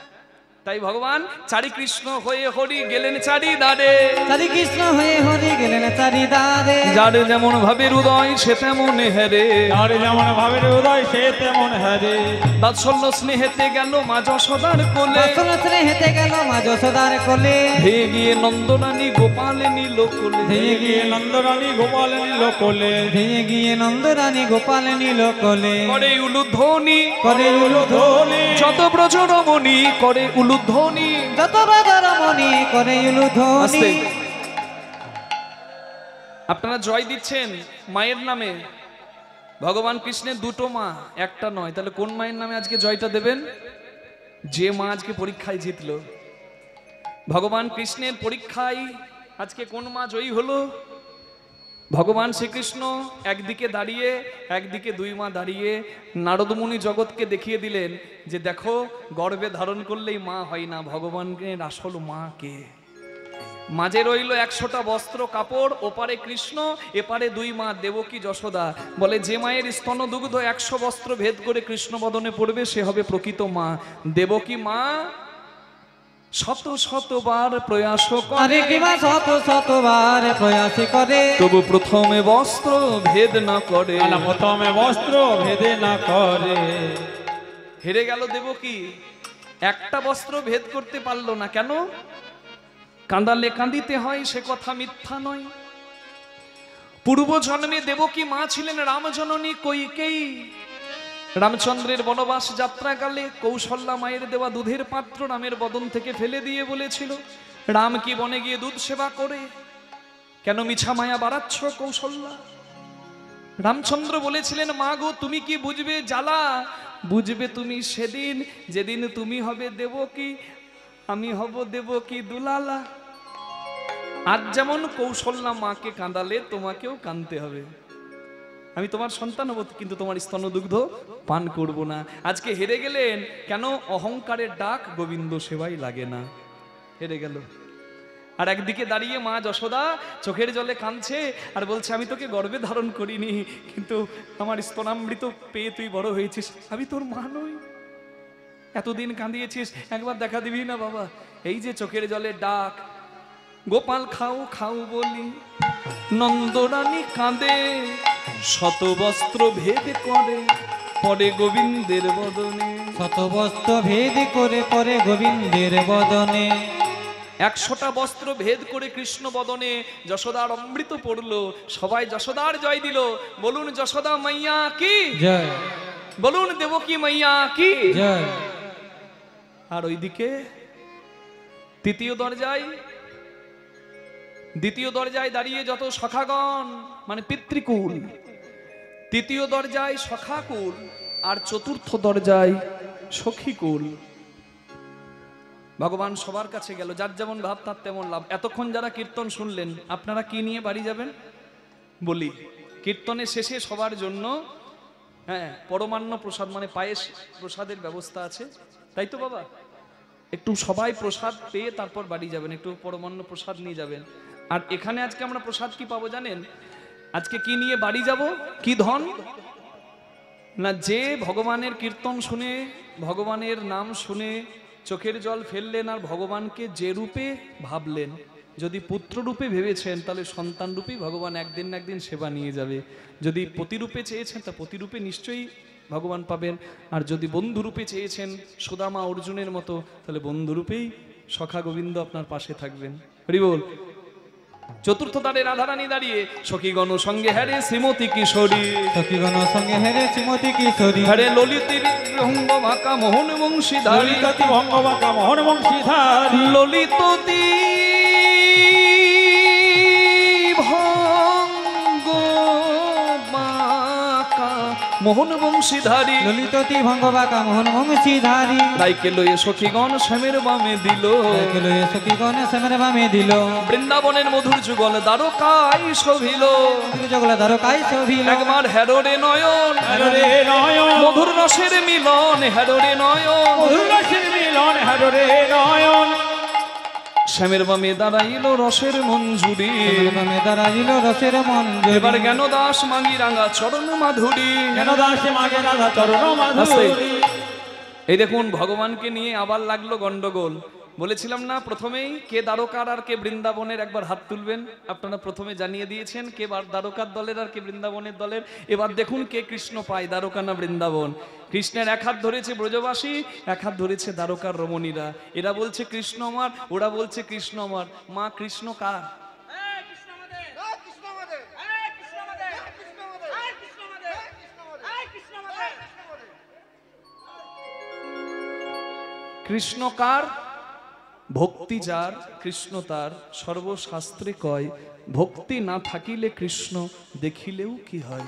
তাই ভগবান চারি কৃষ্ণ হয়ে হরি গেলেন চারি দাঁড়ে। চারি কৃষ্ণ হয়ে হরি গেলেন চারি দাঁড়ে। যার যেমন ভাবের উদয় সে তেমন হেরে, আর যেমন ভাবের উদয় সে তেমন হারে। বাৎসল্য স্নেহেতে গেল মা যশোদার কোলে, বাৎসল্য স্নেহেতে গেল মা যশোদার কোলে। ধেয়ে গিয়ে নন্দরানী গোপালে নিল কোলে, ধেয়ে গিয়ে নন্দরানী গোপাল নিল কোলে। ধেয়ে গিয়ে নন্দরানী গোপাল নিল কোলে। করে উলুধ্বনি, করে উলুধ্বনি, যত ব্রজ রমণী করে উলুধ্বনি। যত ব্রজ রমণী করে উলুধ্বনি। আস্তে। আপনারা জয় দিচ্ছেন মায়ের নামে। ভগবান কৃষ্ণের দুটো মা, একটা নয়। তাহলে কোন মায়ের নামে আজকে জয়টা দেবেন? যে মা আজকে পরীক্ষায় জিতলো। ভগবান কৃষ্ণের পরীক্ষায় আজকে কোন মা জয়ী হলো? ভগবান শ্রীকৃষ্ণ একদিকে দাঁড়িয়ে, একদিকে দুই মা দাঁড়িয়ে নারদমুনি জগৎকে দেখিয়ে দিলেন যে দেখো, গর্ভে ধারণ করলেই মা হয় না, ভগবানের আসল মা কে? মাঝে রইল 100টা বস্ত্র কাপড়, ওপারে কৃষ্ণ, এপারে দুই মা দেবকী যশোদা। বলে যে মায়ের স্তন দুগ্ধ 100 বস্ত্র ভেদ করে কৃষ্ণ বদনে পড়বে সে হবে প্রকৃত মা। দেবকী মা শত শতবার প্রয়াস আরে করে, কিবা শত শতবার প্রয়াস করে, তবু প্রথমে বস্ত্র ভেদ না করে। আলা প্রথমে বস্ত্র ভেদে না করে। হেরে গেল দেবকী, একটা বস্ত্র ভেদ করতে পারলো না। কেন? কাঁদালে কাঁদিতে হয় সে কথা মিথ্যা নয়। পূর্ব জন্মে দেবকী মা ছিলেন রামজননী কৈকেয়ী। রামচন্দ্রের বনবাস যাত্রাকালে কৌশল্যা মায়ের দেওয়া দুধের পাত্র রামের বদন থেকে ফেলে দিয়ে বলেছিল, রাম কি বনে গিয়ে দুধ সেবা করে? কেন মিছা মায়া বাড়াচ্ছ কৌশল্যা? রামচন্দ্র বলেছিলেন মা গো, তুমি কি বুঝবে জ্বালা? বুঝবে তুমি সেদিন যেদিন তুমি হবে দেবকী, আমি হব দেবকী দুলালা। আজ যেমন কৌশল্যা মাকে কাঁদালে তোমাকেও কাঁদতে হবে। আমি তোমার সন্তান হব, কিন্তু তোমার স্তনদুগ্ধ পান করব না। আজকে হেরে গেলেন কেন? অহংকারের ডাক গোবিন্দ সেবাই লাগে না। হেরে গেল। আর একদিকে দাঁড়িয়ে মা যশোদা চোখের জলে কাঁদছে আর বলছে আমি তোকে গর্ভে ধারণ করিনি, কিন্তু আমার স্তনামৃত পেয়ে তুই বড় হয়েছিস, আমি তোর মা নই। এতদিন কাঁদিয়েছিস, একবার দেখা দিবি না বাবা? এই যে চোখের জলে ডাক, গোপাল খাও খাও বলি নন্দরানী কাঁদে, শত বস্ত্র ভেদ করে পরে গোবিন্দের বদনে। শত বস্ত্র ভেদ করে পরে গোবিন্দের বদনে। 100টা বস্ত্র ভেদ করে কৃষ্ণ বদনে যশোদার অমৃত পড়লো। সবাই যশোদার জয় দিল। বলুন যশোদা মাইয়া কি জয়, বলুন দেবকী মাইয়া কি জয়। আর ওইদিকে দ্বিতীয় দরজায় দাঁড়িয়ে যত সখাগণ, মানে পিতৃকুল, তৃতীয় দরজায় সখাকুল, আর চতুর্থ দরজায় সখীকুল। ভগবান সবার কাছে গেল, যার যেমন ভাব তার তেমন লাভ। এতক্ষণ যারা কীর্তন শুনলেন, আপনারা কি নিয়ে বাড়ি যাবেন? বলি, কীর্তনের শেষে সবার জন্য পরমান্ন প্রসাদ, মানে পায়েস প্রসাদের ব্যবস্থা আছে, তাই তো বাবা? একটু সবাই প্রসাদ পেয়ে তারপর বাড়ি যাবেন, একটু পরমান্ন প্রসাদ নিয়ে যাবেন। আর এখানে আজকে আমরা প্রসাদ কি পাবো জানেন? আজকে কি নিয়ে বাড়ি যাব? কি ধন না, যে ভগবানের কীর্তন শুনে, ভগবানের নাম শুনে চোখের জল ফেললেন আর ভগবানকে যে রূপে ভাবলেন, যদি পুত্র রূপে ভেবেছেন তাহলে সন্তান রূপেই ভগবান একদিন না একদিন সেবা নিয়ে যাবে। যদি প্রতিরূপে চেয়েছেন তা প্রতিরূপে নিশ্চয়ই ভগবান পাবেন। আর যদি বন্ধুরূপে চেয়েছেন সুদামা অর্জুনের মতো, তাহলে বন্ধুরূপেই সখা গোবিন্দ আপনার পাশে থাকবেন। হরি বল। চতুর্থ দ্বারে রাধারানী দাঁড়িয়ে সখীগণ সঙ্গে হ্যারে শ্রীমতী কিশোরী, সখীগণ সঙ্গে হেরে শ্রীমতী কিশোরী, হ্যারে ললিতের ভঙ্গ ভাকা মোহন বংশীধারী, ললিততি ভঙ্গবাকা মোহন বংশীধারী, ললিততি ভঙ্গ বাঁকা মোহন বংশীধারী, ললিততি ভঙ্গবাকা মোহন বংশীধারী, তাইকে লয়ে সখীগণ শ্যামের বামে দিল, সখীগণ শ্যামের বামে দিল, বৃন্দাবনের মধুর যুগল দ্বারকায় শোভিল, জগলা দ্বারকায় শোভিল, একবার হেরোরে নয়ন, হরে নয়ন, মধুর রসের মিলন, হেরোরে নয়ন, মধুর রসের মিলন, হরে নয়ন, শ্যামের বামে দাঁড়াইল রসের মঞ্জুরি, বামে দাঁড়াইল রসের মঞ্জুরি, এবার জ্ঞান দাস মাঙ্গি রাঙা চরণ মাধুরী। কেন দাসে মাগে রাধা চরণ মাধুরী। এই দেখুন ভগবানকে নিয়ে আবার লাগলো গন্ডগোল। বলেছিলাম না প্রথমেই কে দ্বারকার আর কে বৃন্দাবনের, একবার হাত তুলবেন। আপনারা প্রথমে জানিয়ে দিয়েছেন কে দ্বারকার দলের আর কে বৃন্দাবনের দলের। এবার দেখুন কে কৃষ্ণ পায়, দ্বারকা না বৃন্দাবন। কৃষ্ণের এক হাত ধরেছে ব্রজবাসী, এক হাত ধরেছে দ্বারকার রমণীরা। এরা বলছে কৃষ্ণ আমার, ওরা বলছে কৃষ্ণ আমার। মা কৃষ্ণ কার? কৃষ্ণ কার? ভক্তি যার কৃষ্ণ তার, সর্বশাস্ত্রে কয় ভক্তি না থাকিলে কৃষ্ণ দেখিলেও কি হয়।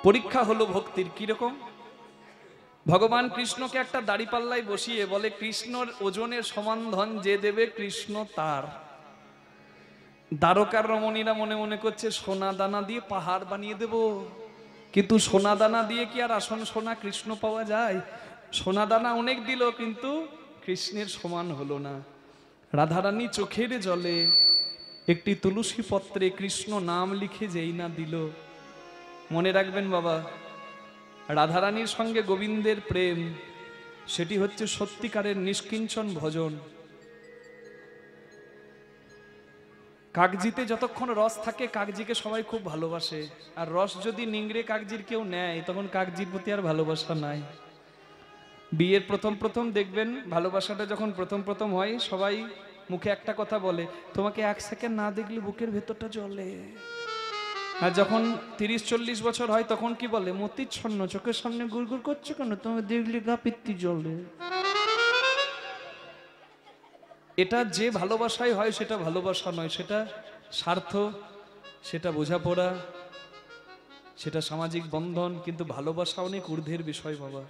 পরীক্ষা হলো ভক্তির। কিরকম? ভগবান কৃষ্ণকে একটা দাড়িপাল্লায় বসিয়ে বলে কৃষ্ণর ওজনের সমান ধন যে দেবে কৃষ্ণ তার। দ্বারকার রমণীরা মনে মনে করছে সোনা দানা দিয়ে পাহাড় বানিয়ে দেব, কিন্তু সোনা দানা দিয়ে কি আর আসন সোনা কৃষ্ণ পাওয়া যায়? সোনা দানা অনেক দিল কিন্তু কৃষ্ণের সমান হলো না। রাধারানী চোখের জলে একটি তুলসী পত্রে কৃষ্ণ নাম লিখে যেই না দিল। মনে রাখবেন বাবা, রাধারানীর সঙ্গে গোবিন্দের প্রেম সেটি হচ্ছে সত্যিকারের নিষ্কিঞ্চন ভজন। কাগজিতে যতক্ষণ রস থাকে কাগজিকে সবাই খুব ভালোবাসে, আর রস যদি নিংড়ে কাগজির কেউ নেয় তখন কাগজির প্রতি আর ভালোবাসা নাই। বিয়ের প্রথম প্রথম দেখবেন ভালোবাসাটা যখন প্রথম প্রথম হয় সবাই মুখে একটা কথা বলে, তোমাকে এক সেকেন্ড না দেখলে বুকের ভেতরটা জ্বলে। আর যখন 30-40 বছর হয় তখন কি বলে, মতিচ্ছন্ন চোখের সামনে গুড়গুড় করছো কেন, তোমাকে দেখলে গা পিত্তি জ্বলে। এটা যে ভালোবাসায় হয় সেটা ভালোবাসা নয়, সেটা স্বার্থ, সেটা বোঝাপড়া, সেটা সামাজিক বন্ধন। কিন্তু ভালোবাসা অনেক ঊর্ধ্বের বিষয় বাবা।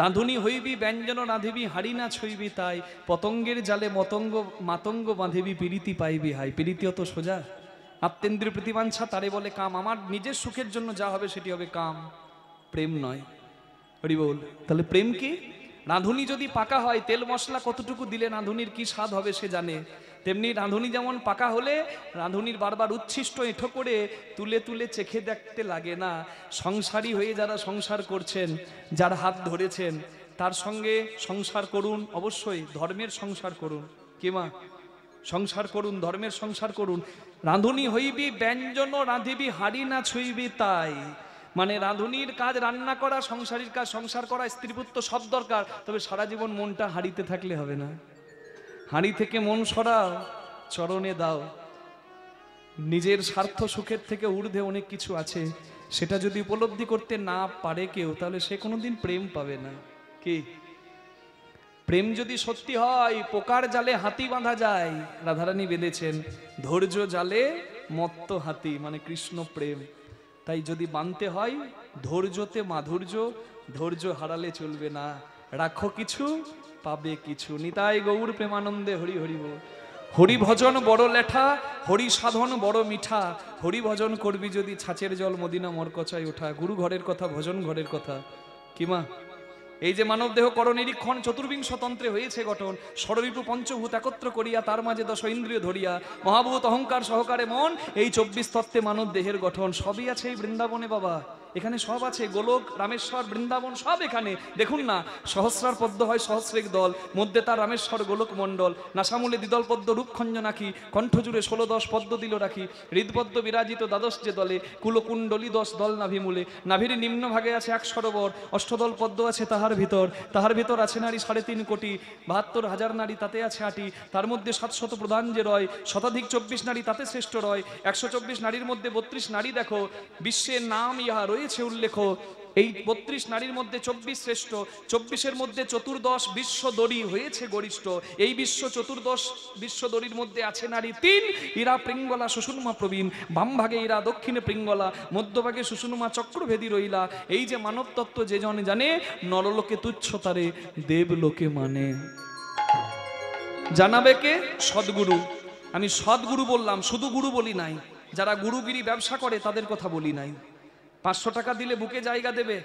রাঁধুনি হইবি ব্যঞ্জন রাঁধিবি হাড়ি না ছইবি তাই, পতঙ্গের জালে মাতঙ্গ বাঁধিবি পিরিতি পাইবি হাই। পিরিতি অত সোজা? আত্মেন্দ্রিয় প্রতিবাঞ্ছা তারে বলে কাম। আমার নিজের সুখের জন্য যা হবে সেটি হবে কাম, প্রেম নয়। হরি বল। তাহলে প্রেম কি? রাঁধুনি যদি পাকা হয়, তেল মশলা কতটুকু দিলে রাঁধুনির কি স্বাদ হবে সে জানে। তেমনি রাঁধুনি যেমন পাকা হলে রাঁধুনির বারবার উচ্ছিষ্ট এঁঠো করে তুলে তুলে চেখে দেখতে লাগে না। সংসারী হয়ে যারা সংসার করছেন, যার হাত ধরেছেন, তার সঙ্গে সংসার করুন, অবশ্যই ধর্মের সংসার করুন। কি মা? সংসার করুন, ধর্মের সংসার করুন। রাঁধুনি হইবি ব্যঞ্জন রাঁধিবি হাড়ি না ছুঁইবি তাই, মানে রাঁধুনির কাজ রান্না করা, সংসারীর কাজ সংসার করা, স্ত্রীপুত্র সব দরকার, তবে সারা জীবন মনটা হাঁড়িতে থাকলে হবে না। হাঁড়ি থেকে মন সরাও, চরণে দাও। নিজের স্বার্থ সুখের থেকে ঊর্ধ্বে অনেক কিছু আছে, সেটা যদি উপলব্ধি করতে না পারে কেউ, তাহলে সে কোনোদিন প্রেম পাবে না। কি? প্রেম যদি সত্যি হয়, পোকার জালে হাতি বাঁধা যায়, রাধারানী বেঁধেছেন। ধৈর্য জালে মত্ত হাতি, মানে কৃষ্ণ প্রেম। তাই যদি বানতে হয় ধৈর্যতে মাধুর্য, ধৈর্য হারালে চলবে না। রাখো কিছু পাবে কিছু। নিতাই গৌর প্রেমানন্দে হরি হরি বল। হরি ভজন বড় লেঠা, হরি সাধন বড় মিঠা। হরি ভজন করবি যদি ছাঁচের জল মদিনা মরকচায় ওঠা। গুরু ঘরের কথা, ভজন ঘরের কথা। কি মা? এই যে মানব দেহ কর নিরীক্ষণ, চতুর্বিংশ তন্ত্রে হয়েছে গঠন। ষড়রিপু পঞ্চভূত একত্র করিয়া, তার মাঝে 10 ইন্দ্রিয় ধরিয়া, মহাভূত অহংকার সহকারে মন, এই 24 তত্ত্বে মানব দেহের গঠন। সবই আছে এই বৃন্দাবনে বাবা। এখানে সব আছে, গোলক, রামেশ্বর, বৃন্দাবন সব এখানে। দেখুন না, সহস্রার পদ্ম হয় সহস্রেক দল, মধ্যে তার রামেশ্বর গোলক মণ্ডল। নাসামূলে দ্বিদল পদ্ম রূপখঞ্জ নাকি, কণ্ঠজুড়ে 16-10 পদ্ম দিল রাখি। হৃদপদ্ম বিরাজিত দ্বাদশ যে দলে, কুলকুণ্ডলী 10 দল নাভিমূলে। নাভির নিম্ন ভাগে আছে 1 সরোবর, অষ্টদল পদ্ম আছে তাহার ভিতর। তাহার ভিতর আছে নারী 3.5 কোটি, 72,000 নারী তাতে আছে 8টি। তার মধ্যে 700 প্রধান যে রয়, শতাধিক 24 নারী তাতে শ্রেষ্ঠ রয়। 124 নারীর মধ্যে 32 নারী দেখো, বিশ্বের নাম ইহা রয়েছে উল্লেখ। এই 32 নারীর মধ্যে 24 শ্রেষ্ঠ, 24-এর মধ্যে 14 বিশ্ব দড়ি হয়েছে গরিষ্ঠ। এই বিশ্ব 14 বিশ্ব দড়ির মধ্যে আছে নারী 3, ইরা পিঙ্গলা সুষুম্মা প্রবীণ। বাম ভাগে ইরা, দক্ষিণে পিঙ্গলা, মধ্যভাগে সুষুম্মা চক্রভেদী রইলা। এই যে মানব তত্ত্ব যে জন জানে, নরলোকে তুচ্ছ তারে দেবলোকে মানে। জানাবে কে? সদ্গুরু। আমি সদ্গুরু বললাম, শুধু গুরু বলি নাই। যারা গুরুগিরি ব্যবসা করে তাদের কথা বলি নাই। 500 টাকা দিলে বুকে জায়গা দেবে,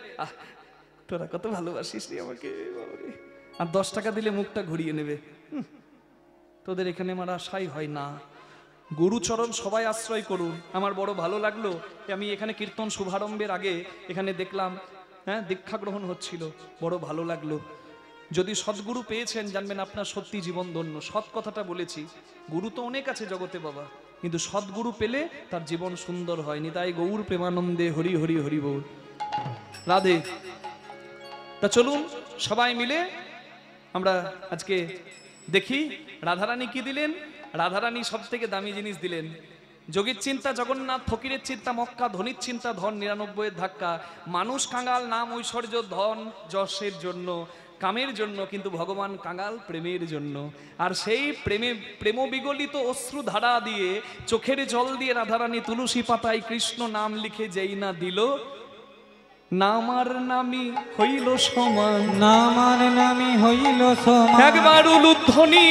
তোরা কত ভালোবাসিস রে আমাকে বাবারে। আর 10 টাকা দিলে মুখটা ঘুরিয়ে নেবে। তোদের এখানে আমার আশাই হয় না। গুরুচরণ সবাই আশ্রয় করুন। আমার বড় ভালো লাগলো, আমি এখানে কীর্তন শুভারম্ভের আগে এখানে দেখলাম, দীক্ষা গ্রহণ হচ্ছিল, বড় ভালো লাগলো। যদি সদ্গুরু পেয়েছেন জানবেন আপনার সত্যি জীবন ধন্য। সৎ কথাটা বলেছি, গুরু তো অনেক আছে জগতে বাবা, কিন্তু সদ্গুরু পেলে তার জীবন সুন্দর হয়নি। তাই গৌর প্রেমানন্দে হরি হরি হরি বল, রাধে। তা চলুন সবাই মিলে আমরা আজকে দেখি রাধারানী কি দিলেন। রাধারানী সব থেকে দামি জিনিস দিলেন। যোগীর চিন্তা জগন্নাথ, ফকিরের চিন্তা মক্কা, ধনির চিন্তা ধন 99-এর ধাক্কা। মানুষ কাঙাল, নাম ঐশ্বর্য ধন যশের জন্য, কামের জন্য, কিন্তু ভগবান কাঙাল প্রেমের জন্য। আর সেই প্রেম বিগলিত অশ্রু ধারা দিয়ে, চোখের জল দিয়ে রাধারানী তুলসী পাতায় কৃষ্ণ নাম লিখে যেই না দিল, নামার নামি হইল সমান, নামার নামি হইল সমান। একবার উলুধ্বনি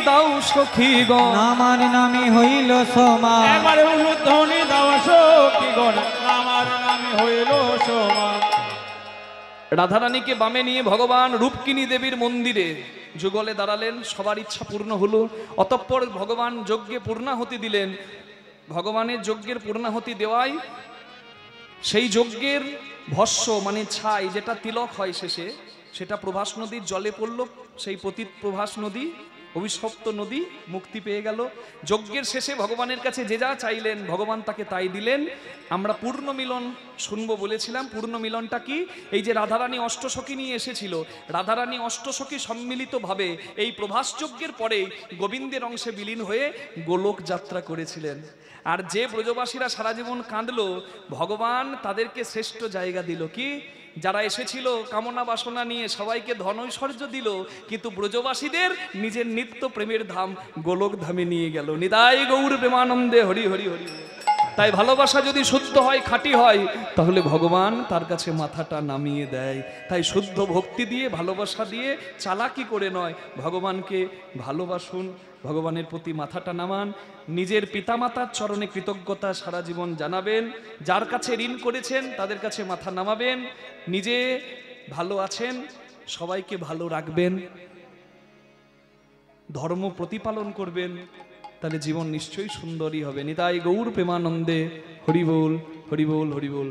দাও সখীগণ, নামার নামি হইল সমান। একবারে উলুধ্বনি দাও সখীগণ, আমার নামে হইল সমান। রাধারানীকে বামে নিয়ে ভগবান রূপকিনী দেবীর মন্দিরে যুগলে দাঁড়ালেন। সবার ইচ্ছা পূর্ণ হলো। অতঃপর ভগবান যজ্ঞে পূর্ণাহুতি দিলেন। ভগবানের যজ্ঞের পূর্ণাহুতি দেওয়ায় সেই যজ্ঞের ভস্য মানে ছাই, যেটা তিলক হয় শেষে, সেটা প্রভাস নদীর জলে পড়ল। সেই পতিত প্রভাস নদী, অভিশপ্ত নদী, মুক্তি পেয়ে গেল। যজ্ঞের শেষে ভগবানের কাছে যে যা চাইলেন ভগবান তাকে তাই দিলেন। আমরা পূর্ণ মিলন শুনবো বলেছিলাম। পূর্ণ মিলনটা কি? এই যে রাধারানী অষ্টসখী নিয়ে এসেছিল, রাধারানী অষ্টসখী সম্মিলিতভাবে এই প্রভাস যজ্ঞের পরে গোবিন্দের অংশে বিলীন হয়ে গোলক যাত্রা করেছিলেন। আর যে ব্রজবাসীরা সারা জীবন কাঁদলো, ভগবান তাদেরকে শ্রেষ্ঠ জায়গা দিল। কি? যারা এসেছিল কামনা বাসনা নিয়ে, সবাইকে ধন ঐশ্বর্য দিল, কিন্তু ব্রজবাসীদের নিজের নিত্য প্রেমের ধাম গোলক ধামে নিয়ে গেল। নিতাই গৌর প্রেমানন্দে হরি হরি হরি। তাই ভালোবাসা যদি শুদ্ধ হয়, খাঁটি হয়, তাহলে ভগবান তার কাছে মাথাটা নামিয়ে দেয়। তাই শুদ্ধ ভক্তি দিয়ে, ভালোবাসা দিয়ে, চালাকি করে নয়, ভগবানকে ভালোবাসুন, ভগবানের প্রতি মাথাটা নামান। নিজের পিতামাতার চরণে কৃতজ্ঞতা সারা জীবন জানাবেন। যার কাছে ঋণ করেছেন তাদের কাছে মাথা নামাবেন। নিজে ভালো আছেন, সবাইকে ভালো রাখবেন, ধর্ম প্রতিপালন করবেন, তাহলে জীবন নিশ্চয়ই সুন্দরই হবে। নিতাই গৌর প্রেমানন্দে হরি বল হরি বল হরি বল।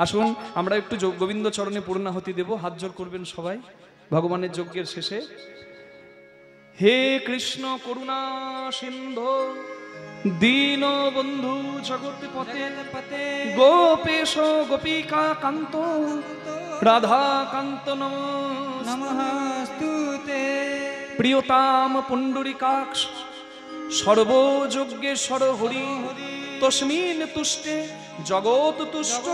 আসুন আমরা একটু গোবিন্দ চরণে পূর্ণাহুতি দেব। হাত জোড় করবেন সবাই ভগবানের যজ্ঞের শেষে। হে কৃষ্ণ করুণা সিন্ধু দীন বন্ধু জগৎপতে, গোপেশ গোপিকা কান্ত রাধা কান্ত নমস্তুতে। প্রিয়তাম পুণ্ডরিকাক্ষ সর্বযজ্ঞেশ্বর হরি, তস্মিন তুষ্টে জগৎ তুষ্ট,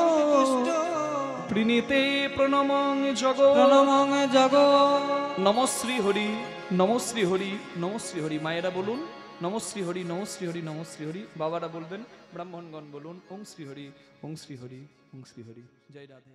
প্রীণীতে প্রণমং জগৎ প্রণমং জগৎ। নমশ্রী হরি নমশ্রী হরি নমশ্রী হরি। মায়েরা বলুন নমশ্রী হরি নমশ্রী হরি নমশ্রী হরি। বাবারা বলবেন, ব্রাহ্মণগণ বলুন ওং শ্রী হরি ওং শ্রী হরি ওং শ্রী হরি। জয় রাধে।